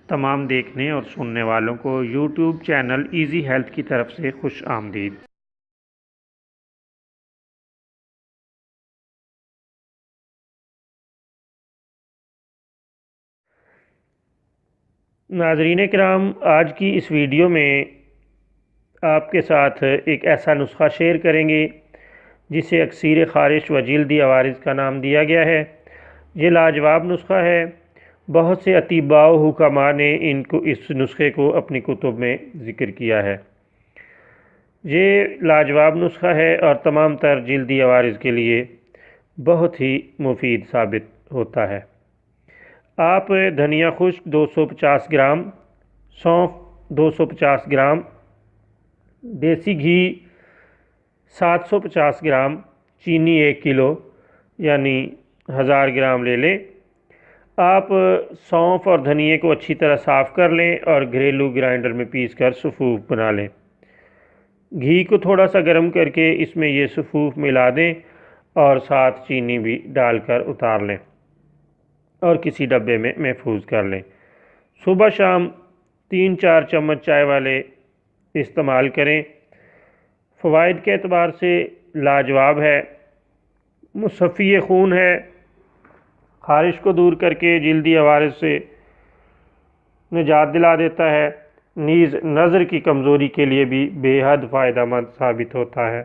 تمام دیکھنے اور سننے والوں کو یوٹیوب چینل ایزی ہیلتھ کی طرف سے خوش آمدید۔ ناظرین کرام، آج کی اس ویڈیو میں آپ کے ساتھ ایک ایسا نسخہ شیئر کریں گے جسے اکسیر خارش و جلدی عوارض کا نام دیا گیا ہے۔ یہ لاجواب نسخہ ہے۔ بہت سے اطباء و حکماء نے اس نسخے کو اپنی کتب میں ذکر کیا ہے۔ یہ لاجواب نسخہ ہے اور تمام تر جلدی عوارض کے لیے بہت ہی مفید ثابت ہوتا ہے۔ آپ دھنیا خشک 250 گرام، سونف 250 گرام، دیسی گھی 750 گرام، چینی 1 کلو یعنی 1000 گرام لے لیں۔ آپ سونف اور دھنیے کو اچھی طرح صاف کر لیں اور گھریلو گرائنڈر میں پیس کر صفوف بنا لیں۔ گھی کو تھوڑا سا گرم کر کے اس میں یہ صفوف ملا دیں اور ساتھ چینی بھی ڈال کر اتار لیں اور کسی ڈبے میں محفوظ کر لیں۔ صبح شام 3-4 چمچ چائے والے استعمال کریں۔ فوائد کے اعتبار سے لاجواب ہے، مصفی خون ہے، خارش کو دور کر کے جلدی عوارض سے نجات دلا دیتا ہے، نیز نظر کی کمزوری کے لیے بھی بے حد فائدہ مند ثابت ہوتا ہے۔